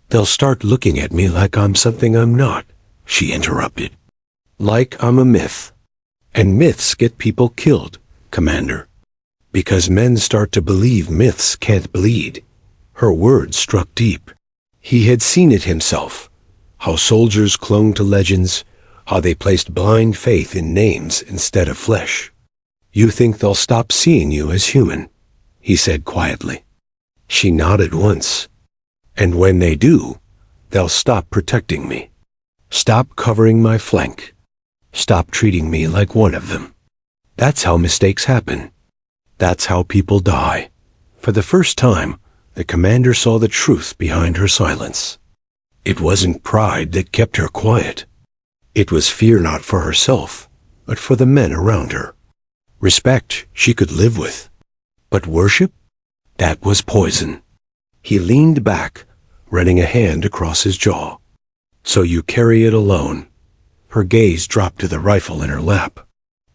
they'll start looking at me like I'm something I'm not, she interrupted. Like I'm a myth. And myths get people killed, Commander. Because men start to believe myths can't bleed. Her words struck deep. He had seen it himself. How soldiers clung to legends, how they placed blind faith in names instead of flesh. You think they'll stop seeing you as human, he said quietly. She nodded once. And when they do, they'll stop protecting me. Stop covering my flank. Stop treating me like one of them. That's how mistakes happen. That's how people die. For the first time, the commander saw the truth behind her silence. It wasn't pride that kept her quiet. It was fear not for herself, but for the men around her. Respect she could live with. But worship? That was poison. He leaned back, running a hand across his jaw. So you carry it alone. Her gaze dropped to the rifle in her lap.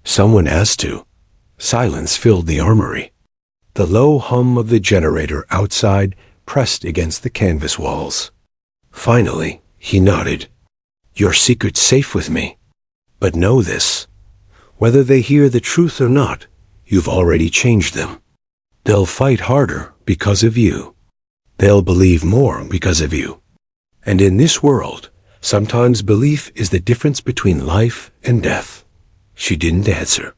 Someone has to. Silence filled the armory. The low hum of the generator outside pressed against the canvas walls. Finally, he nodded. "Your secret's safe with me. But know this. Whether they hear the truth or not, you've already changed them. They'll fight harder because of you. They'll believe more because of you. And in this world, sometimes belief is the difference between life and death." She didn't answer.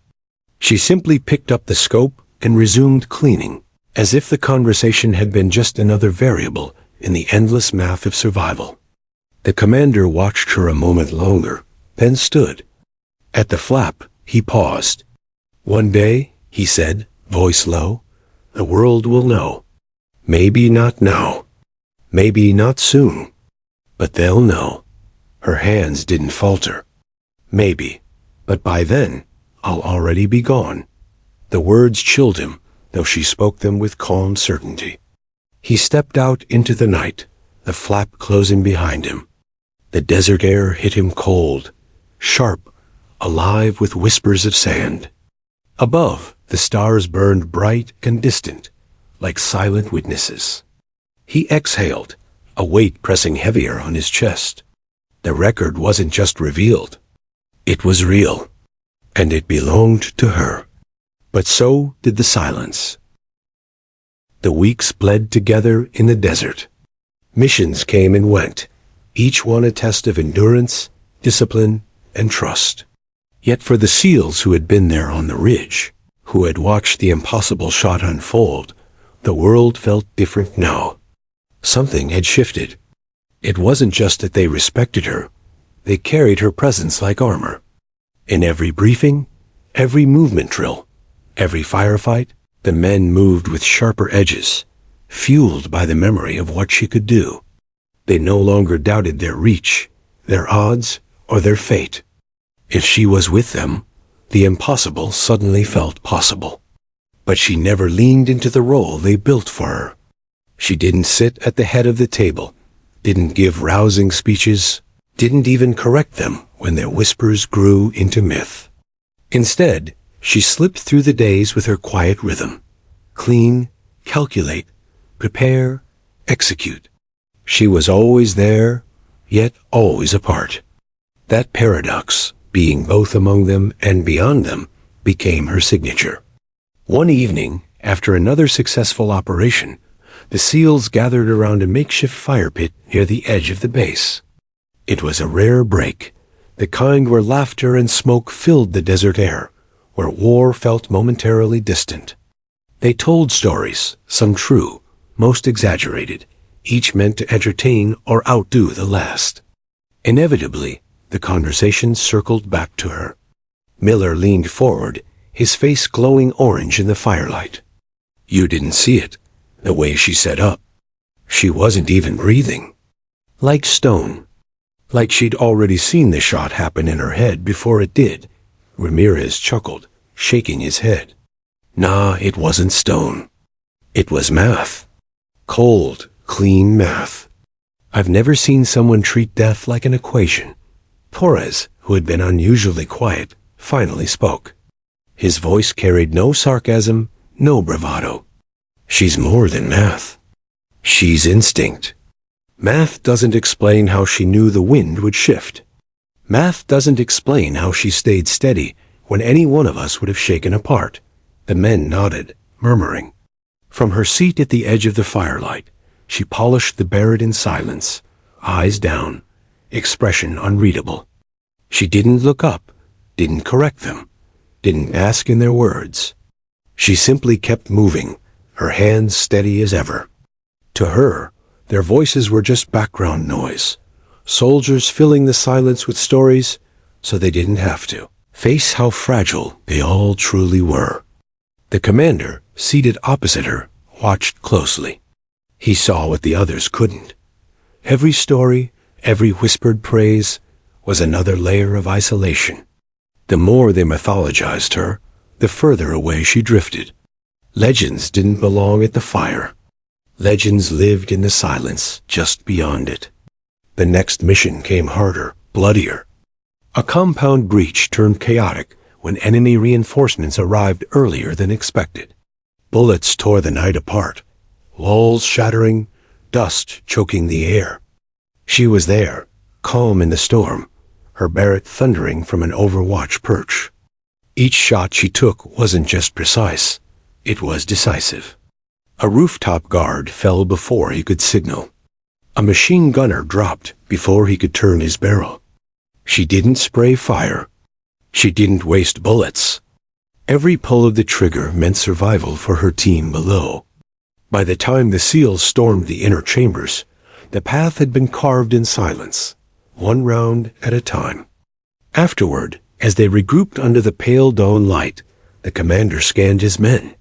She simply picked up the scope and resumed cleaning, as if the conversation had been just another variable in the endless math of survival. The commander watched her a moment longer, then stood. At the flap, he paused. "One day," he said, voice low, "the world will know. Maybe not now. Maybe not soon. But they'll know." Her hands didn't falter. "Maybe. But by then, I'll already be gone." The words chilled him, though she spoke them with calm certainty. He stepped out into the night, the flap closing behind him. The desert air hit him cold, sharp, alive with whispers of sand. Above, the stars burned bright and distant, like silent witnesses. He exhaled, a weight pressing heavier on his chest. The record wasn't just revealed. It was real, and it belonged to her. But so did the silence. The weeks bled together in the desert. Missions came and went, each one a test of endurance, discipline, and trust. Yet for the SEALs who had been there on the ridge, who had watched the impossible shot unfold, the world felt different now. Something had shifted. It wasn't just that they respected her. They carried her presence like armor. In every briefing, every movement drill, every firefight, the men moved with sharper edges, fueled by the memory of what she could do. They no longer doubted their reach, their odds, or their fate. If she was with them, the impossible suddenly felt possible. But she never leaned into the role they built for her. She didn't sit at the head of the table, didn't give rousing speeches, didn't even correct them when their whispers grew into myth. Instead, she slipped through the days with her quiet rhythm. Clean, calculate, prepare, execute. She was always there, yet always apart. That paradox, being both among them and beyond them, became her signature. One evening, after another successful operation, the SEALs gathered around a makeshift fire pit near the edge of the base. It was a rare break, the kind where laughter and smoke filled the desert air, where war felt momentarily distant. They told stories, some true, most exaggerated, each meant to entertain or outdo the last. Inevitably, the conversation circled back to her. Miller leaned forward, his face glowing orange in the firelight. You didn't see it, the way she sat up. She wasn't even breathing. Like stone. Like she'd already seen the shot happen in her head before it did. Ramirez chuckled, shaking his head. Nah, it wasn't stone. It was math. Cold, clean math. I've never seen someone treat death like an equation. Torres, who had been unusually quiet, finally spoke. His voice carried no sarcasm, no bravado. She's more than math. She's instinct. Math doesn't explain how she knew the wind would shift. Math doesn't explain how she stayed steady when any one of us would have shaken apart. The men nodded, murmuring. From her seat at the edge of the firelight, she polished the Barrett in silence, eyes down, expression unreadable. She didn't look up, didn't correct them, didn't ask in their words. She simply kept moving, her hands steady as ever. To her, their voices were just background noise, soldiers filling the silence with stories so they didn't have to face how fragile they all truly were. The commander, seated opposite her, watched closely. He saw what the others couldn't. Every story, every whispered praise, was another layer of isolation. The more they mythologized her, the further away she drifted. Legends didn't belong at the fire. Legends lived in the silence just beyond it. The next mission came harder, bloodier. A compound breach turned chaotic when enemy reinforcements arrived earlier than expected. Bullets tore the night apart, walls shattering, dust choking the air. She was there, calm in the storm, her Barrett thundering from an overwatch perch. Each shot she took wasn't just precise, it was decisive. A rooftop guard fell before he could signal. A machine gunner dropped before he could turn his barrel. She didn't spray fire. She didn't waste bullets. Every pull of the trigger meant survival for her team below. By the time the SEALs stormed the inner chambers, the path had been carved in silence, one round at a time. Afterward, as they regrouped under the pale dawn light, the commander scanned his men.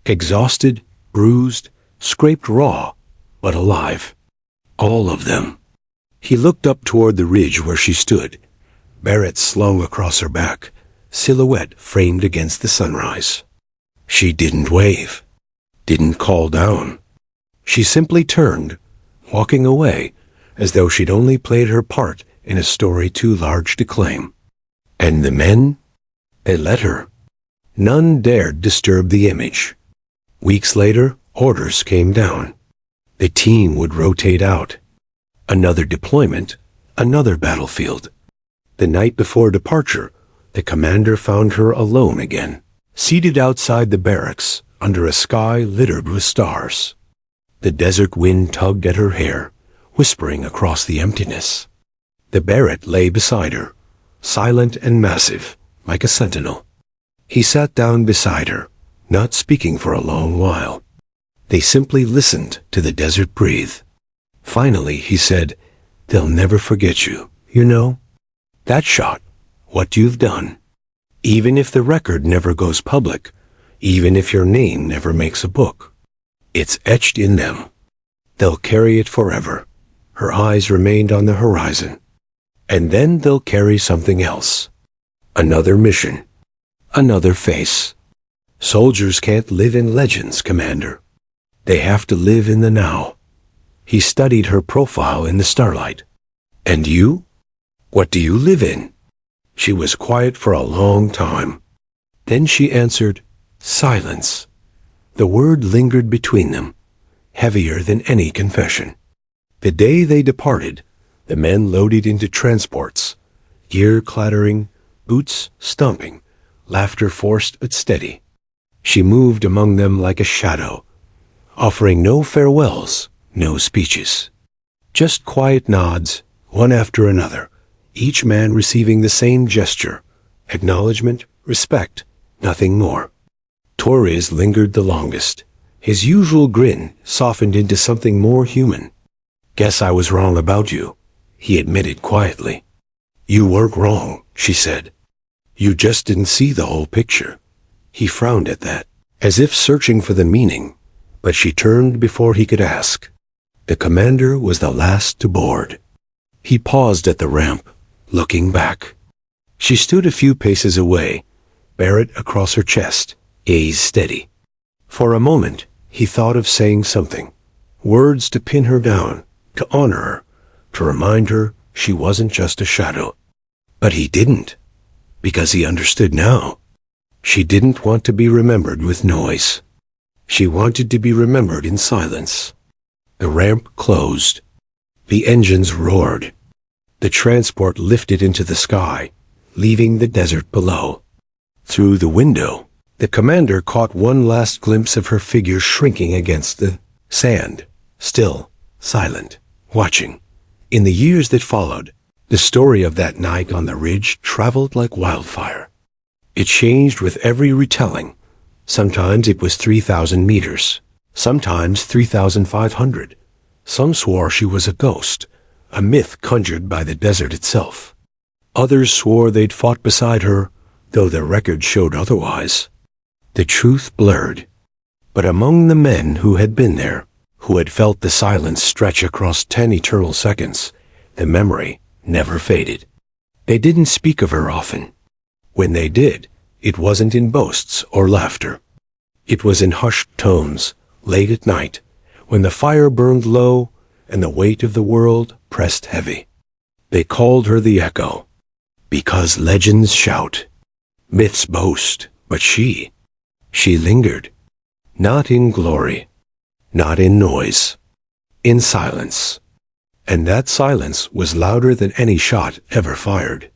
Exhausted, bruised, scraped raw, but alive. All of them. He looked up toward the ridge where she stood, Barrett slung across her back, silhouette framed against the sunrise. She didn't wave, didn't call down. She simply turned, walking away as though she'd only played her part in a story too large to claim. And the men? They let her. None dared disturb the image. Weeks later, orders came down. The team would rotate out. Another deployment, another battlefield. The night before departure, the commander found her alone again, seated outside the barracks under a sky littered with stars. The desert wind tugged at her hair, whispering across the emptiness. The Barrett lay beside her, silent and massive, like a sentinel. He sat down beside her, not speaking for a long while. They simply listened to the desert breathe. Finally, he said, "They'll never forget you, you know? That shot, what you've done. Even if the record never goes public, even if your name never makes a book, it's etched in them. They'll carry it forever." Her eyes remained on the horizon. And then they'll carry something else. Another mission. Another face. Soldiers can't live in legends, Commander. They have to live in the now. He studied her profile in the starlight. And you? What do you live in? She was quiet for a long time. Then she answered, silence. The word lingered between them, heavier than any confession. The day they departed, the men loaded into transports, gear clattering, boots stomping, laughter forced but steady. She moved among them like a shadow, offering no farewells, no speeches. Just quiet nods, one after another, each man receiving the same gesture, acknowledgement, respect, nothing more. Torres lingered the longest, his usual grin softened into something more human. "Guess I was wrong about you," he admitted quietly. "You weren't wrong," she said. "You just didn't see the whole picture." He frowned at that, as if searching for the meaning, but she turned before he could ask. The commander was the last to board. He paused at the ramp, looking back. She stood a few paces away, Barrett across her chest, gaze steady. For a moment, he thought of saying something, words to pin her down, to honor her, to remind her she wasn't just a shadow. But he didn't, because he understood now. She didn't want to be remembered with noise. She wanted to be remembered in silence. The ramp closed. The engines roared. The transport lifted into the sky, leaving the desert below. Through the window, the commander caught one last glimpse of her figure shrinking against the sand, still, silent, watching. In the years that followed, the story of that night on the ridge traveled like wildfire. It changed with every retelling. Sometimes it was 3,000 meters, sometimes 3,500. Some swore she was a ghost, a myth conjured by the desert itself. Others swore they'd fought beside her, though their record showed otherwise. The truth blurred. But among the men who had been there, who had felt the silence stretch across 10 eternal seconds, the memory never faded. They didn't speak of her often. When they did, it wasn't in boasts or laughter. It was in hushed tones, late at night, when the fire burned low and the weight of the world pressed heavy. They called her the Echo, because legends shout, myths boast, but she lingered. Not in glory, not in noise, in silence. And that silence was louder than any shot ever fired.